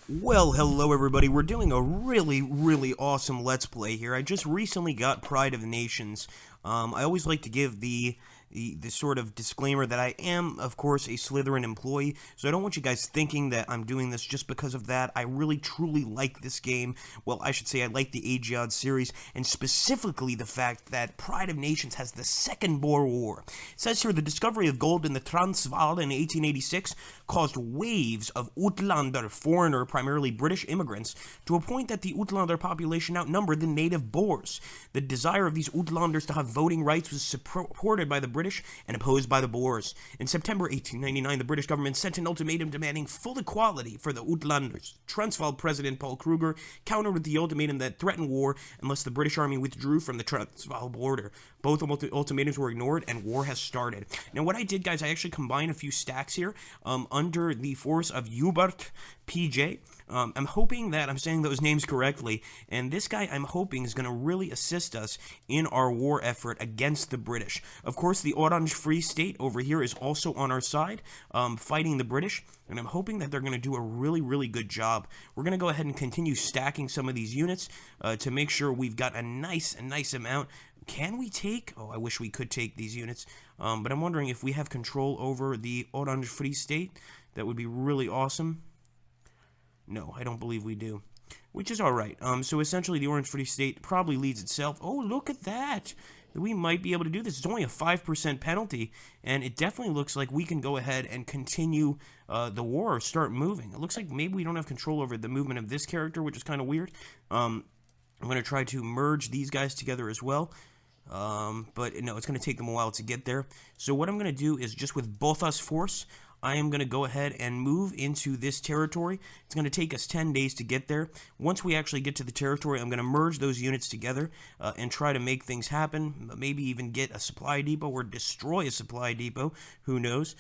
Well, hello everybody. We're doing a really awesome Let's Play here. I just recently got Pride of the Nations. I always like to give the sort of disclaimer that I am, of course, a Slytherin employee, so I don't want you guys thinking that I'm doing this just because of that. I really, truly like this game. Well, I should say I like the Aegeod series, and specifically the fact that Pride of Nations has the second Boer War. It says here, the discovery of gold in the Transvaal in 1886 caused waves of Uitlander, foreigner, primarily British immigrants, to a point that the Uitlander population outnumbered the native Boers. The desire of these Uitlanders to have voting rights was supported by the British and opposed by the Boers. In September 1899, the British government sent an ultimatum demanding full equality for the Uitlanders. Transvaal President Paul Kruger countered with the ultimatum that threatened war unless the British army withdrew from the Transvaal border. Both ultimatums were ignored, and war has started. Now, what I did, guys, I actually combined a few stacks here under the force of Hubert PJ. I'm hoping that I'm saying those names correctly, and this guy I'm hoping is going to really assist us in our war effort against the British. Of course, the Orange Free State over here is also on our side, fighting the British, and I'm hoping that they're going to do a really good job. We're going to go ahead and continue stacking some of these units to make sure we've got a nice amount. Can we take? Oh, I wish we could take these units, but I'm wondering if we have control over the Orange Free State. That would be really awesome. No, I don't believe we do, which is alright. So essentially the Orange Free State probably leads itself. Oh, look at that! We might be able to do this. It's only a 5% penalty, and it definitely looks like we can go ahead and continue the war or start moving. It looks like maybe we don't have control over the movement of this character, which is kind of weird. I'm going to try to merge these guys together as well. But no, it's going to take them a while to get there. So what I'm going to do is just with Botha's force, I am going to go ahead and move into this territory. It's going to take us 10 days to get there. Once we actually get to the territory, I'm going to merge those units together and try to make things happen. Maybe even get a supply depot or destroy a supply depot. Who knows?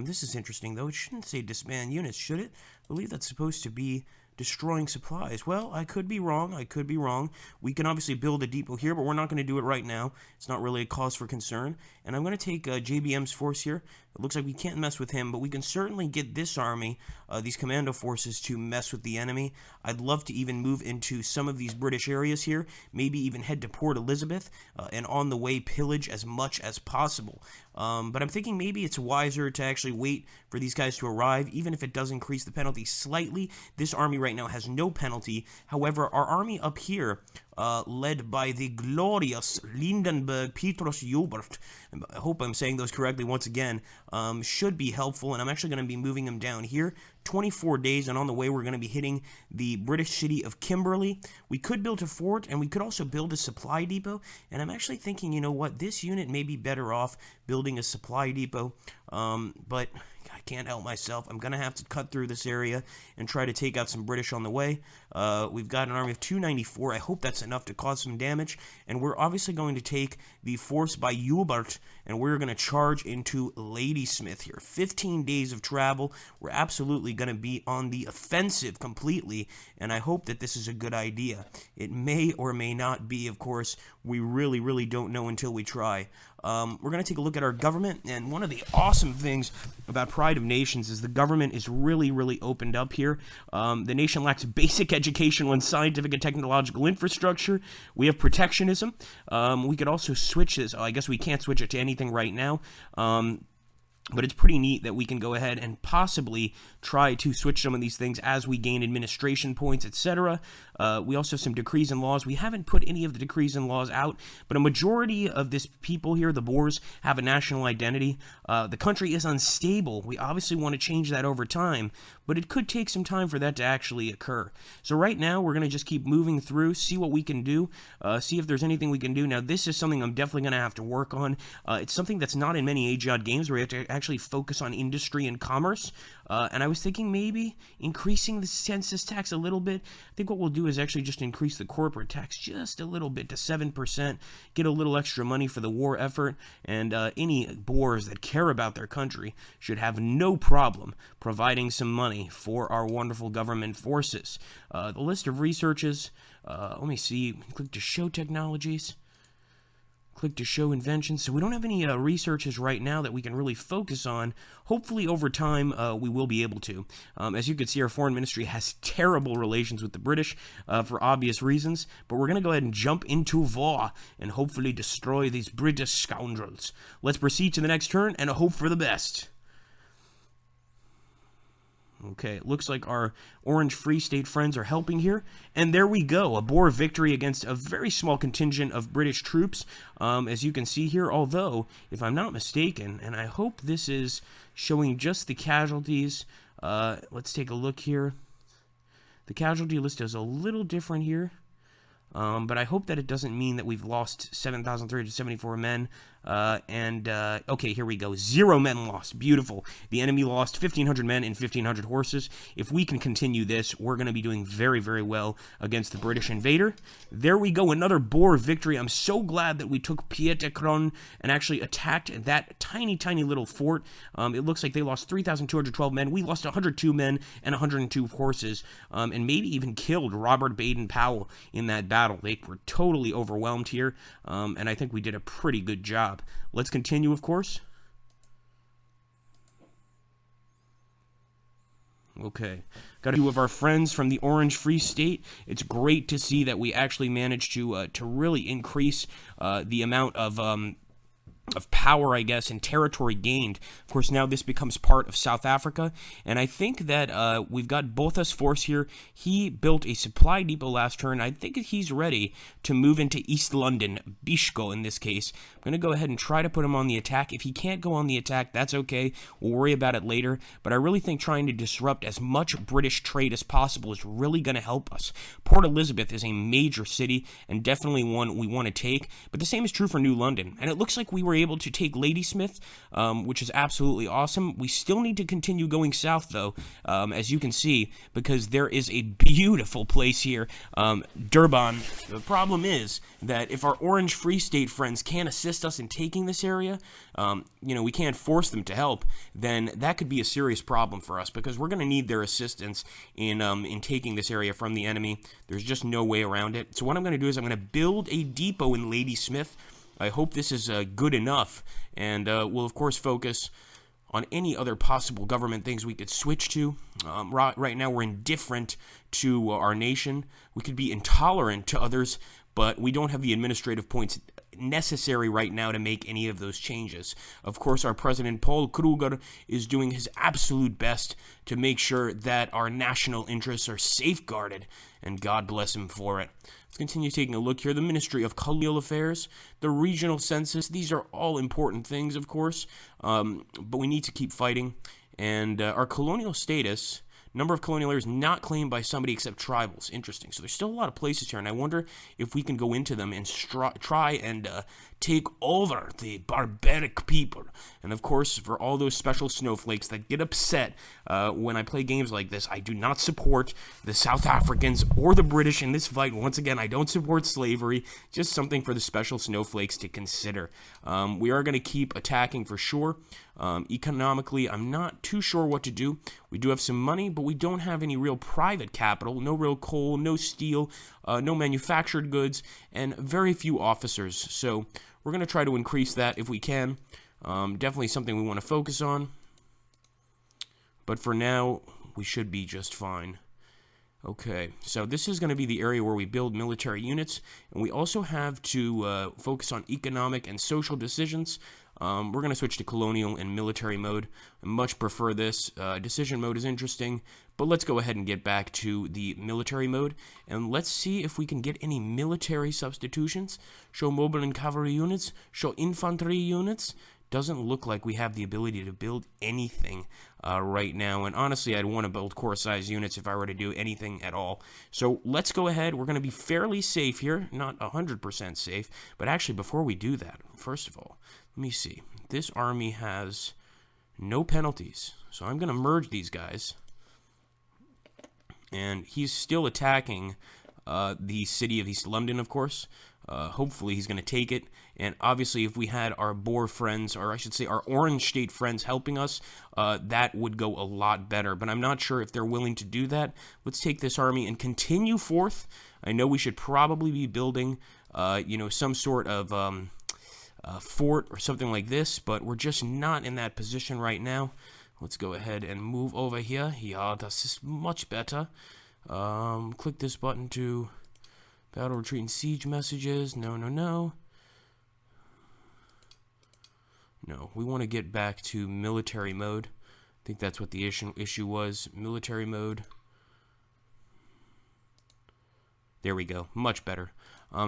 This is interesting, though. It shouldn't say disband units, should it? I believe that's supposed to be destroying supplies. Well, I could be wrong. We can obviously build a depot here, but we're not going to do it right now. It's not really a cause for concern. And I'm going to take JBM's force here. It looks like we can't mess with him, but we can certainly get this army, these commando forces, to mess with the enemy. I'd love to even move into some of these British areas here, maybe even head to Port Elizabeth, and on the way pillage as much as possible. But I'm thinking maybe it's wiser to actually wait for these guys to arrive, even if it does increase the penalty slightly. This army right now has no penalty. However, our army up here, led by the glorious Lindenberg Petrus Hubert, I hope I'm saying those correctly once again, should be helpful, and I'm actually going to be moving them down here. 24 days, and on the way we're going to be hitting the British city of Kimberley. We could build a fort, and we could also build a supply depot, and I'm actually thinking, you know what, this unit may be better off building a supply depot, but I can't help myself. I'm going to have to cut through this area and try to take out some British on the way. We've got an army of 294. I hope that's enough to cause some damage, and we're obviously going to take the force by Hubert, and we're going to charge into Ladysmith here. 15 days of travel. We're absolutely going to be on the offensive completely, and I hope that this is a good idea. It may or may not be, of course. We really don't know until we try. We're going to take a look at our government, and one of the awesome things about Pride of Nations is the government is really opened up here. The nation lacks basic educational and scientific and technological infrastructure. We have protectionism. We could also switch this. I guess we can't switch it to anything right now. But it's pretty neat that we can go ahead and possibly try to switch some of these things as we gain administration points, etc. We also have some decrees and laws. We haven't put any of the decrees and laws out, but a majority of this people here, the Boers, have a national identity. The country is unstable. We obviously want to change that over time, but it could take some time for that to actually occur. So right now, we're going to just keep moving through, see what we can do, see if there's anything we can do. Now, this is something I'm definitely going to have to work on. It's something that's not in many Aegeod games where you have to actually focus on industry and commerce. And I was thinking maybe increasing the census tax a little bit. I think what we'll do is actually just increase the corporate tax just a little bit to 7%, get a little extra money for the war effort, and any Boers that care about their country should have no problem providing some money for our wonderful government forces. The list of researches, let me see, click to show technologies. Click to show inventions. So we don't have any researches right now that we can really focus on. Hopefully over time we will be able to. As you can see, our foreign ministry has terrible relations with the British for obvious reasons, but we're going to go ahead and jump into war and hopefully destroy these British scoundrels. Let's proceed to the next turn and hope for the best. Okay, it looks like our Orange Free State friends are helping here. And there we go, a Boer victory against a very small contingent of British troops, as you can see here. Although, if I'm not mistaken, and I hope this is showing just the casualties, let's take a look here. The casualty list is a little different here. But I hope that it doesn't mean that we've lost 7,374 men. Okay, here we go. 0 men lost. Beautiful. The enemy lost 1,500 men and 1,500 horses. If we can continue this, we're going to be doing very, very well against the British invader. There we go. Another Boer victory. I'm so glad that we took Pieterkron and actually attacked that tiny, tiny little fort. It looks like they lost 3,212 men. We lost 102 men and 102 horses, and maybe even killed Robert Baden-Powell in that battle. They were totally overwhelmed here, and I think we did a pretty good job. Let's continue, of course. Okay, got a few of our friends from the Orange Free State. It's great to see that we actually managed to really increase the amount of power, I guess, and territory gained. Of course, now this becomes part of South Africa, and I think that we've got Botha's force here. He built a supply depot last turn. I think he's ready to move into East London, Bishko in this case. I'm going to go ahead and try to put him on the attack. If he can't go on the attack, that's okay. We'll worry about it later, but I really think trying to disrupt as much British trade as possible is really going to help us. Port Elizabeth is a major city, and definitely one we want to take, but the same is true for New London, and it looks like we were able to take Ladysmith, which is absolutely awesome. We still need to continue going south, though, as you can see, because there is a beautiful place here, Durban. The problem is that if our Orange Free State friends can't assist us in taking this area, we can't force them to help, then that could be a serious problem for us, because we're going to need their assistance in taking this area from the enemy. There's just no way around it. So what I'm going to do is I'm going to build a depot in Ladysmith. I hope this is good enough, and we'll, of course, focus on any other possible government things we could switch to. Right now, we're indifferent to our nation. We could be intolerant to others, but we don't have the administrative points necessary right now to make any of those changes. Of course, our President Paul Kruger is doing his absolute best to make sure that our national interests are safeguarded, and God bless him for it. Let's continue taking a look here. The Ministry of Colonial Affairs, the regional census, these are all important things, of course, but we need to keep fighting. And our colonial status, number of colonial areas not claimed by somebody except tribals. Interesting. So there's still a lot of places here, and I wonder if we can go into them and try and take over the barbaric people. And of course, for all those special snowflakes that get upset when I play games like this, I do not support the South Africans or the British in this fight. Once again, I don't support slavery. Just something for the special snowflakes to consider. We are going to keep attacking for sure. Economically, I'm not too sure what to do. We do have some money, but we don't have any real private capital. No real coal, no steel, no manufactured goods, and very few officers. So we're going to try to increase that if we can. Definitely something we want to focus on. But for now, we should be just fine. Okay, so this is going to be the area where we build military units, and we also have to focus on economic and social decisions. We're going to switch to colonial and military mode. I much prefer this. Decision mode is interesting, but let's go ahead and get back to the military mode, and let's see if we can get any military substitutions. Show mobile and cavalry units, show infantry units. Doesn't look like we have the ability to build anything right now, and honestly, I'd want to build corps-size units if I were to do anything at all. So let's go ahead. We're going to be fairly safe here, not 100% safe, but actually, before we do that, first of all, let me see. This army has no penalties, so I'm going to merge these guys, and he's still attacking the city of East London, of course. Hopefully he's going to take it, and obviously if we had our Boer friends, or I should say our Orange State friends helping us, that would go a lot better, but I'm not sure if they're willing to do that. Let's take this army and continue forth. I know we should probably be building, some sort of, fort or something like this, but we're just not in that position right now. Let's go ahead and move over here. Yeah, this is much better. Click this button to battle, retreat, and siege messages. No, no, no. No, we want to get back to military mode. I think that's what the issue was. Military mode. There we go. Much better.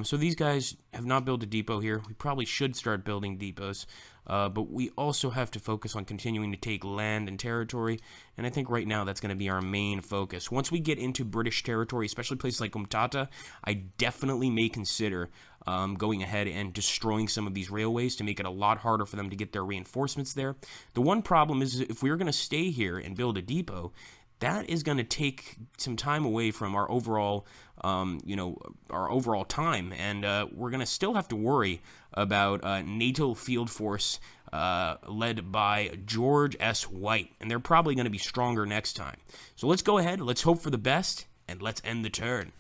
So these guys have not built a depot here. We probably should start building depots. But we also have to focus on continuing to take land and territory. And I think right now that's going to be our main focus. Once we get into British territory, especially places like Umtata, I definitely may consider going ahead and destroying some of these railways to make it a lot harder for them to get their reinforcements there. The one problem is if we're going to stay here and build a depot, that is going to take some time away from our overall, our overall time, and we're going to still have to worry about NATO Field Force led by George S. White, and they're probably going to be stronger next time. So let's go ahead, let's hope for the best, and let's end the turn.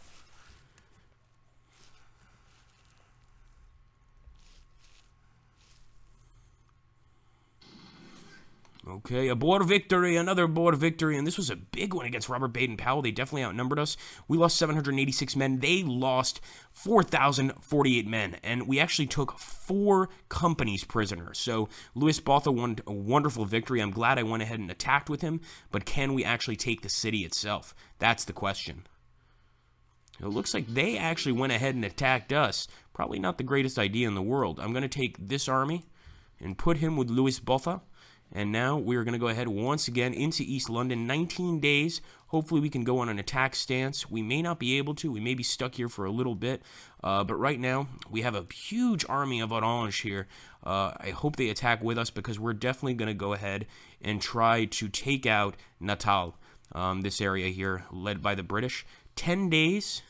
Okay, a Boer victory, another Boer victory, and this was a big one against Robert Baden-Powell. They definitely outnumbered us. We lost 786 men. They lost 4,048 men, and we actually took 4 companies prisoner. So Louis Botha won a wonderful victory. I'm glad I went ahead and attacked with him, but can we actually take the city itself? That's the question. It looks like they actually went ahead and attacked us. Probably not the greatest idea in the world. I'm going to take this army and put him with Louis Botha. And now we're going to go ahead once again into East London. 19 days. Hopefully we can go on an attack stance. We may not be able to. We may be stuck here for a little bit. But right now, we have a huge army of Orange here. I hope they attack with us because we're definitely going to go ahead and try to take out Natal, this area here, led by the British. 10 days.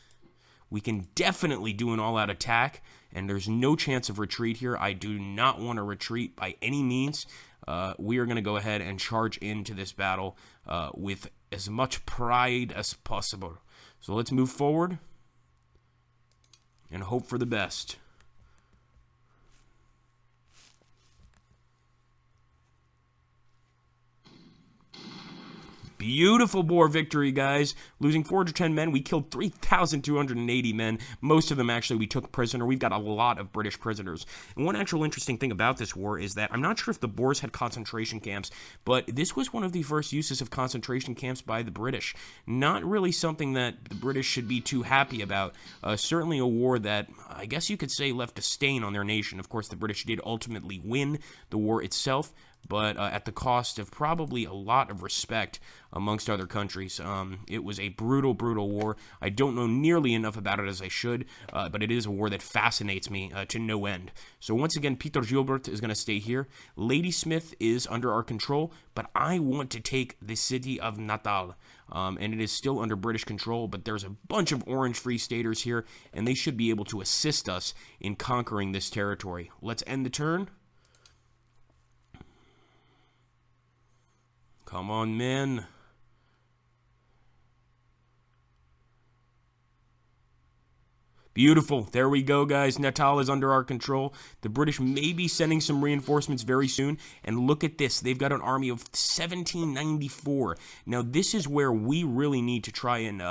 We can definitely do an all-out attack, and there's no chance of retreat here. I do not want to retreat by any means. We are going to go ahead and charge into this battle with as much pride as possible. So let's move forward and hope for the best. Beautiful Boer victory, guys. Losing 410 men. We killed 3,280 men. Most of them, actually, we took prisoner. We've got a lot of British prisoners. And one actual interesting thing about this war is that I'm not sure if the Boers had concentration camps, but this was one of the first uses of concentration camps by the British. Not really something that the British should be too happy about. Certainly a war that, I guess you could say, left a stain on their nation. Of course, the British did ultimately win the war itself, but at the cost of probably a lot of respect amongst other countries. It was a brutal, brutal war. I don't know nearly enough about it as I should, but it is a war that fascinates me to no end. So once again, Peter Gilbert is going to stay here. Ladysmith is under our control, but I want to take the city of Natal. And it is still under British control, but there's a bunch of Orange Free Staters here, and they should be able to assist us in conquering this territory. Let's end the turn. Come on, men. Beautiful. There we go, guys. Natal is under our control. The British may be sending some reinforcements very soon. And look at this. They've got an army of 1,794. Now, this is where we really need to try and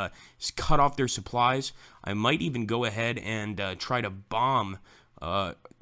cut off their supplies. I might even go ahead and try to bomb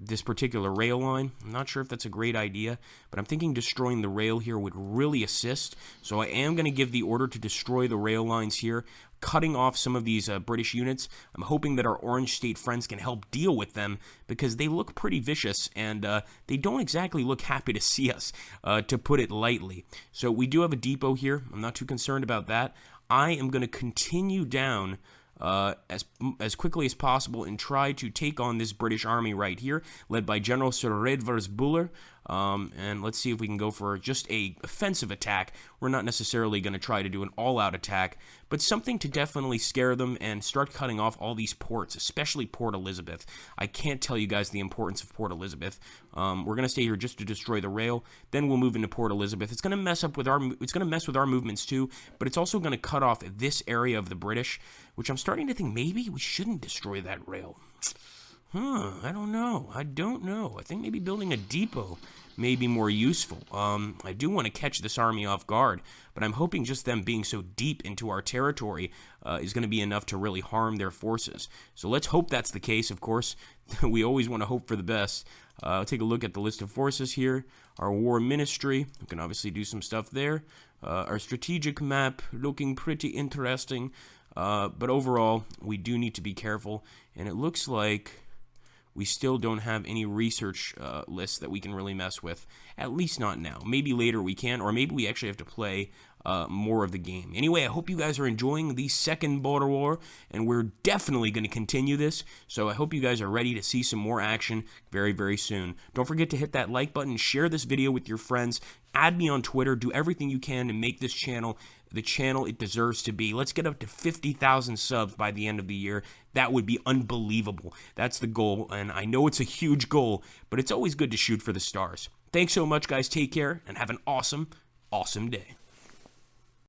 this particular rail line. I'm not sure if that's a great idea, but I'm thinking destroying the rail here would really assist. So I am going to give the order to destroy the rail lines here, cutting off some of these British units. I'm hoping that our Orange State friends can help deal with them because they look pretty vicious and they don't exactly look happy to see us, to put it lightly. So we do have a depot here. I'm not too concerned about that. I am going to continue down as quickly as possible and try to take on this British army right here, led by General Sir Redvers Buller. And let's see if we can go for just a offensive attack. We're not necessarily going to try to do an all-out attack, but something to definitely scare them and start cutting off all these ports, especially Port Elizabeth. I can't tell you guys the importance of Port Elizabeth. We're going to stay here just to destroy the rail. Then we'll move into Port Elizabeth. It's going to mess with our movements too, but it's also going to cut off this area of the British, which I'm starting to think maybe we shouldn't destroy that rail. I don't know. I don't know. I think maybe building a depot may be more useful. I do want to catch this army off guard, but I'm hoping just them being so deep into our territory is going to be enough to really harm their forces. So let's hope that's the case, of course. We always want to hope for the best. I'll take a look at the list of forces here. Our war ministry, we can obviously do some stuff there. Our strategic map, looking pretty interesting. But overall, we do need to be careful. And it looks like we still don't have any research lists that we can really mess with. At least not now. Maybe later we can, or maybe we actually have to play more of the game. Anyway, I hope you guys are enjoying the second Boer War, and we're definitely going to continue this. So I hope you guys are ready to see some more action very, very soon. Don't forget to hit that like button, share this video with your friends, add me on Twitter, do everything you can to make this channel the channel it deserves to be. Let's get up to 50,000 subs by the end of the year. That would be unbelievable. That's the goal, and I know it's a huge goal, but it's always good to shoot for the stars. Thanks so much, guys. Take care, and have an awesome, awesome day.